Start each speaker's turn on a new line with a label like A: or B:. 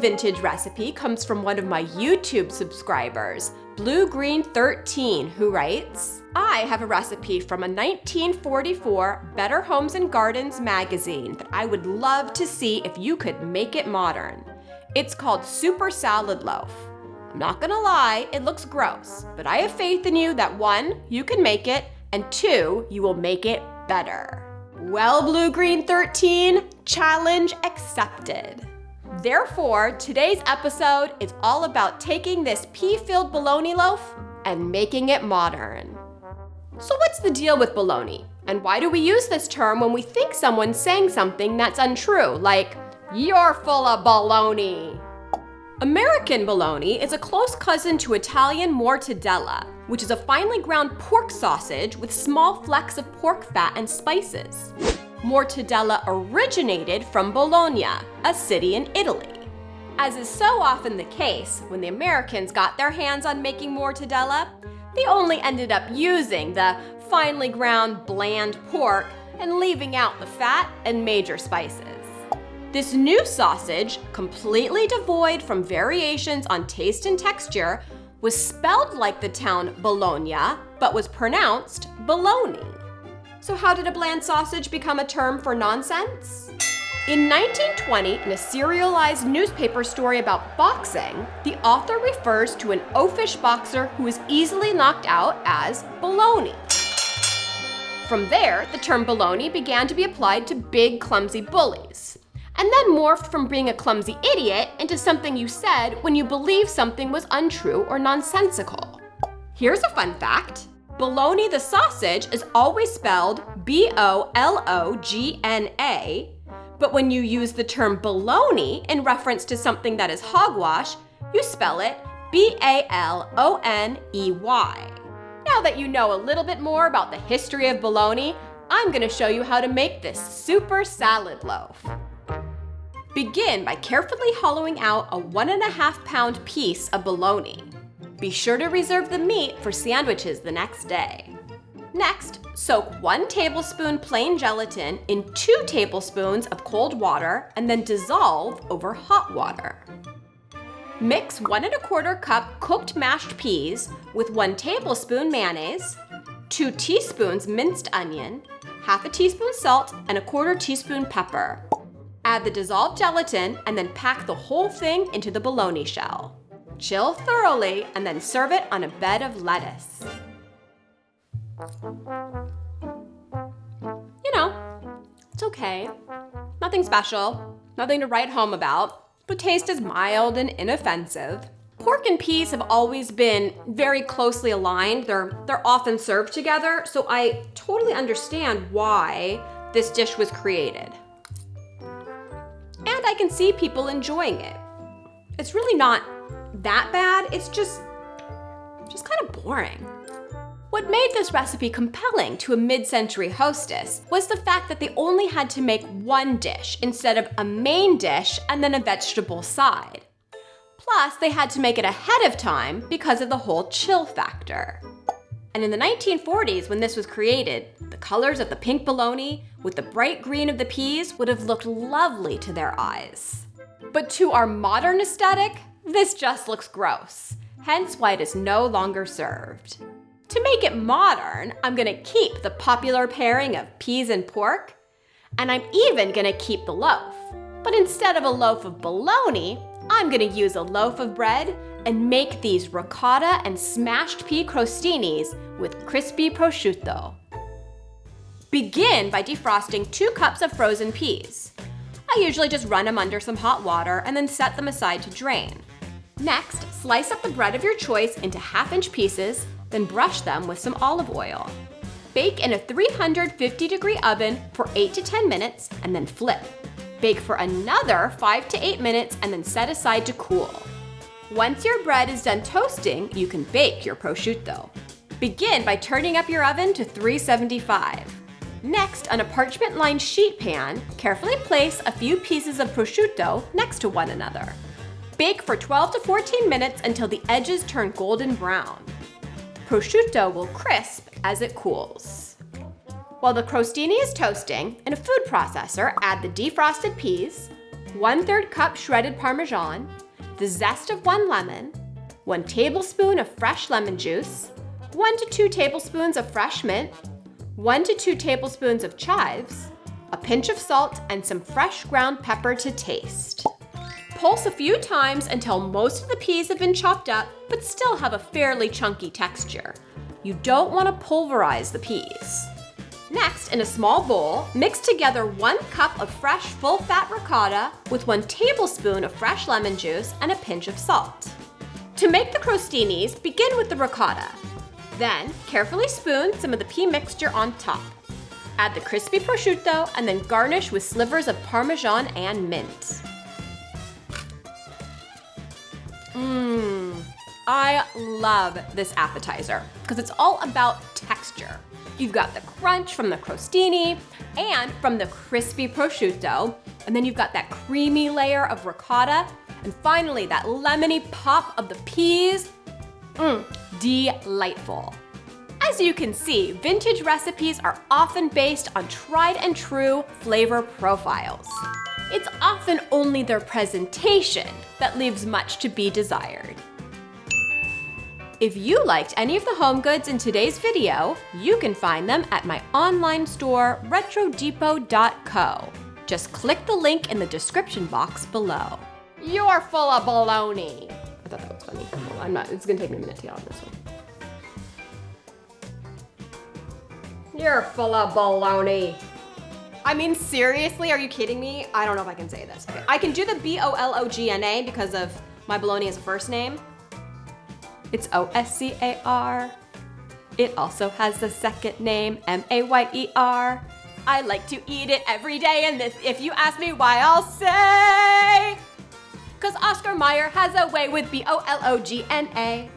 A: vintage recipe comes from one of my YouTube subscribers, BlueGreen13, who writes, I have a recipe from a 1944 Better Homes and Gardens magazine that I would love to see if you could make it modern. It's called Super Salad Loaf. I'm not gonna lie, it looks gross, but I have faith in you that 1, you can make it, and 2, you will make it better. Well, BlueGreen13, challenge accepted. Therefore, today's episode is all about taking this pea-filled bologna loaf and making it modern. So what's the deal with bologna? And why do we use this term when we think someone's saying something that's untrue, like, you're full of bologna? American bologna is a close cousin to Italian mortadella, which is a finely ground pork sausage with small flecks of pork fat and spices. Mortadella originated from Bologna, a city in Italy. As is so often the case, when the Americans got their hands on making mortadella, they only ended up using the finely ground, bland pork and leaving out the fat and major spices. This new sausage, completely devoid from variations on taste and texture, was spelled like the town Bologna, but was pronounced bologna. So how did a bland sausage become a term for nonsense? In 1920, in a serialized newspaper story about boxing, the author refers to an oafish boxer who was easily knocked out as bologna. From there, the term bologna began to be applied to big, clumsy bullies, and then morphed from being a clumsy idiot into something you said when you believed something was untrue or nonsensical. Here's a fun fact. Bologna the sausage is always spelled B-O-L-O-G-N-A, but when you use the term bologna in reference to something that is hogwash, you spell it B-A-L-O-N-E-Y. Now that you know a little bit more about the history of bologna, I'm gonna show you how to make this super salad loaf. Begin by carefully hollowing out a 1.5 pound piece of bologna. Be sure to reserve the meat for sandwiches the next day. Next, soak 1 tablespoon plain gelatin in 2 tablespoons of cold water and then dissolve over hot water. Mix 1¼ cup cooked mashed peas with 1 tablespoon mayonnaise, 2 teaspoons minced onion, ½ teaspoon salt, and ¼ teaspoon pepper. Add the dissolved gelatin and then pack the whole thing into the bologna shell. Chill thoroughly and then serve it on a bed of lettuce. You know, it's okay. Nothing special, nothing to write home about, but taste is mild and inoffensive. Pork and peas have always been very closely aligned. They're often served together, so I totally understand why this dish was created. And I can see people enjoying it. It's really not that bad, it's just kind of boring. What made this recipe compelling to a mid-century hostess was the fact that they only had to make 1 dish instead of a main dish and then a vegetable side. Plus, they had to make it ahead of time because of the whole chill factor. And in the 1940s, when this was created, the colors of the pink bologna with the bright green of the peas would have looked lovely to their eyes. But to our modern aesthetic, this just looks gross, hence why it is no longer served. To make it modern, I'm gonna keep the popular pairing of peas and pork, and I'm even gonna keep the loaf. But instead of a loaf of bologna, I'm gonna use a loaf of bread and make these ricotta and smashed pea crostinis with crispy prosciutto. Begin by defrosting 2 cups of frozen peas. I usually just run them under some hot water and then set them aside to drain. Next, slice up the bread of your choice into 1/2-inch pieces, then brush them with some olive oil. Bake in a 350-degree oven for 8 to 10 minutes and then flip. Bake for another 5 to 8 minutes and then set aside to cool. Once your bread is done toasting, you can bake your prosciutto. Begin by turning up your oven to 375. Next, on a parchment-lined sheet pan, carefully place a few pieces of prosciutto next to one another. Bake for 12 to 14 minutes until the edges turn golden brown. The prosciutto will crisp as it cools. While the crostini is toasting, in a food processor, add the defrosted peas, 1/3 cup shredded Parmesan, the zest of 1 lemon, 1 tablespoon of fresh lemon juice, 1 to 2 tablespoons of fresh mint, 1 to 2 tablespoons of chives, a pinch of salt, and some fresh ground pepper to taste. Pulse a few times until most of the peas have been chopped up, but still have a fairly chunky texture. You don't want to pulverize the peas. Next, in a small bowl, mix together 1 cup of fresh full-fat ricotta with 1 tablespoon of fresh lemon juice and a pinch of salt. To make the crostinis, begin with the ricotta. Then, carefully spoon some of the pea mixture on top. Add the crispy prosciutto and then garnish with slivers of Parmesan and mint. I love this appetizer because it's all about texture. You've got the crunch from the crostini and from the crispy prosciutto, and then you've got that creamy layer of ricotta, and finally that lemony pop of the peas. Delightful. As you can see, vintage recipes are often based on tried and true flavor profiles. It's often only their presentation that leaves much to be desired. If you liked any of the home goods in today's video, you can find them at my online store, retrodepot.co. Just click the link in the description box below. You're full of baloney. I thought that was funny. Well, I'm not. It's gonna take me a minute to get on this one. You're full of baloney. I mean, seriously, are you kidding me? I don't know if I can say this. Okay. I can do the B-O-L-O-G-N-A because of my bologna as a first name. It's O-S-C-A-R. It also has the second name, M-A-Y-E-R. I like to eat it every day, and this, if you ask me why, I'll say, 'cause Oscar Mayer has a way with B-O-L-O-G-N-A.